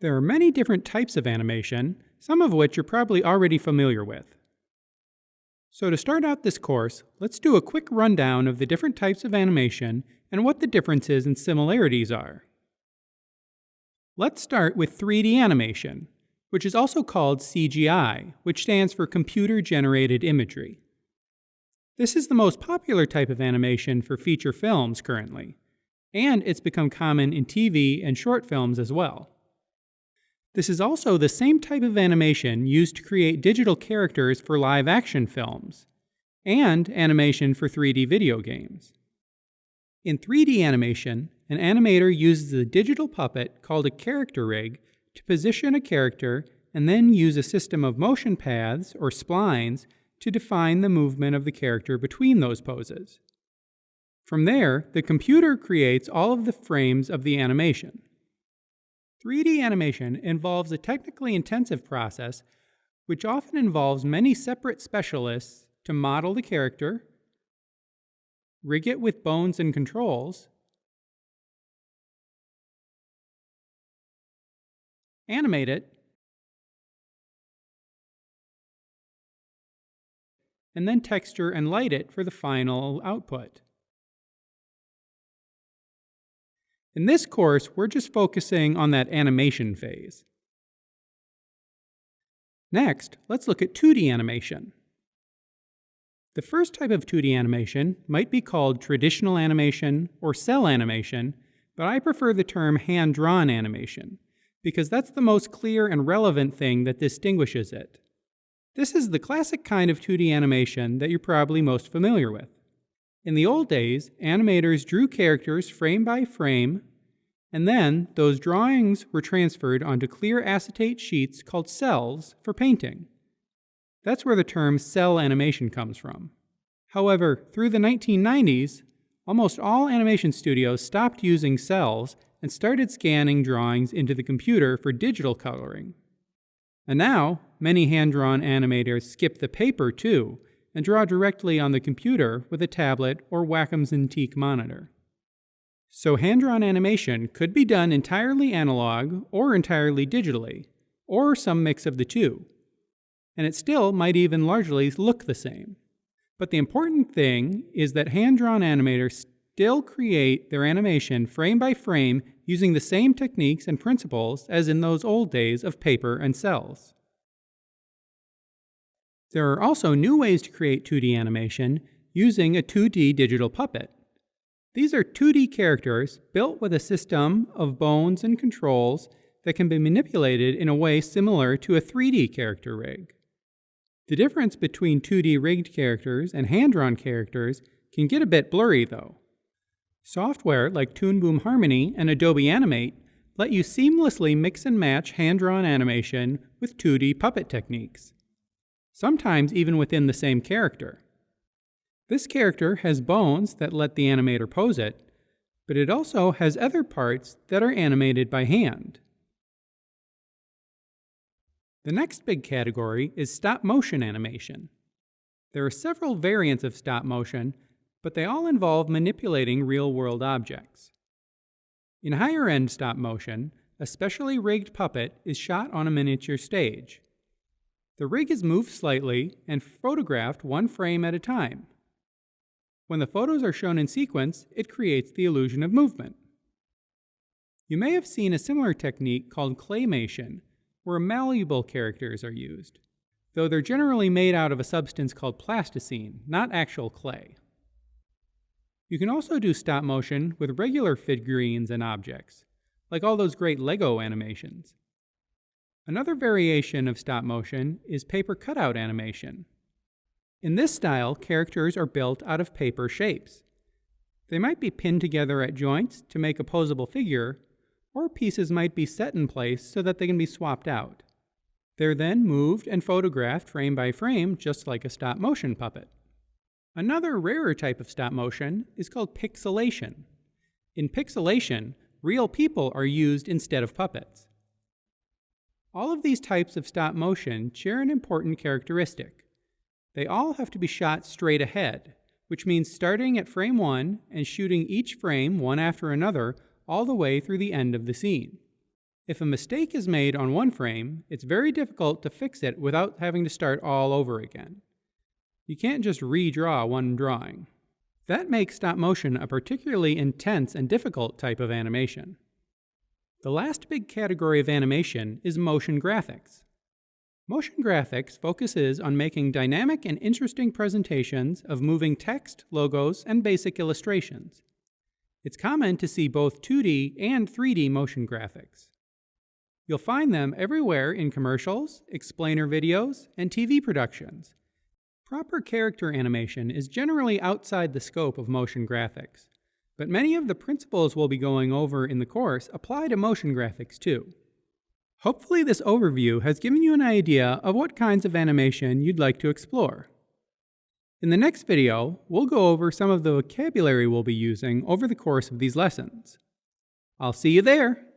There are many different types of animation, some of which you're probably already familiar with. So to start out this course, let's do a quick rundown of the different types of animation and what the differences and similarities are. Let's start with 3D animation, which is also called CGI, which stands for computer-generated imagery. This is the most popular type of animation for feature films currently, and it's become common in TV and short films as well. This is also the same type of animation used to create digital characters for live-action films, and animation for 3D video games. In 3D animation, an animator uses a digital puppet called a character rig to position a character and then use a system of motion paths, or splines, to define the movement of the character between those poses. From there, the computer creates all of the frames of the animation. 3D animation involves a technically intensive process which often involves many separate specialists to model the character, rig it with bones and controls, animate it, and then texture and light it for the final output. In this course, we're just focusing on that animation phase. Next, let's look at 2D animation. The first type of 2D animation might be called traditional animation or cell animation, but I prefer the term hand-drawn animation, because that's the most clear and relevant thing that distinguishes it. This is the classic kind of 2D animation that you're probably most familiar with. In the old days, animators drew characters frame by frame, and then those drawings were transferred onto clear acetate sheets called cells for painting. That's where the term cell animation comes from. However, through the 1990s, almost all animation studios stopped using cells and started scanning drawings into the computer for digital coloring. And now, many hand-drawn animators skip the paper too, and draw directly on the computer with a tablet or Wacom Cintiq monitor. So hand-drawn animation could be done entirely analog or entirely digitally, or some mix of the two. And it still might even largely look the same. But the important thing is that hand-drawn animators still create their animation frame by frame using the same techniques and principles as in those old days of paper and cells. There are also new ways to create 2D animation using a 2D digital puppet. These are 2D characters built with a system of bones and controls that can be manipulated in a way similar to a 3D character rig. The difference between 2D rigged characters and hand-drawn characters can get a bit blurry though. Software like Toon Boom Harmony and Adobe Animate let you seamlessly mix and match hand-drawn animation with 2D puppet techniques, sometimes even within the same character. This character has bones that let the animator pose it, but it also has other parts that are animated by hand. The next big category is stop-motion animation. There are several variants of stop-motion, but they all involve manipulating real-world objects. In higher-end stop-motion, a specially rigged puppet is shot on a miniature stage. The rig is moved slightly and photographed one frame at a time. When the photos are shown in sequence, it creates the illusion of movement. You may have seen a similar technique called claymation, where malleable characters are used, though they're generally made out of a substance called plasticine, not actual clay. You can also do stop motion with regular figurines and objects, like all those great Lego animations. Another variation of stop motion is paper cutout animation. In this style, characters are built out of paper shapes. They might be pinned together at joints to make a posable figure, or pieces might be set in place so that they can be swapped out. They're then moved and photographed frame by frame, just like a stop-motion puppet. Another rarer type of stop motion is called pixelation. In pixelation, real people are used instead of puppets. All of these types of stop motion share an important characteristic. They all have to be shot straight ahead, which means starting at frame 1 and shooting each frame one after another all the way through the end of the scene. If a mistake is made on one frame, it's very difficult to fix it without having to start all over again. You can't just redraw one drawing. That makes stop motion a particularly intense and difficult type of animation. The last big category of animation is motion graphics. Motion graphics focuses on making dynamic and interesting presentations of moving text, logos, and basic illustrations. It's common to see both 2D and 3D motion graphics. You'll find them everywhere in commercials, explainer videos, and TV productions. Proper character animation is generally outside the scope of motion graphics, but many of the principles we'll be going over in the course apply to motion graphics too. Hopefully this overview has given you an idea of what kinds of animation you'd like to explore. In the next video, we'll go over some of the vocabulary we'll be using over the course of these lessons. I'll see you there!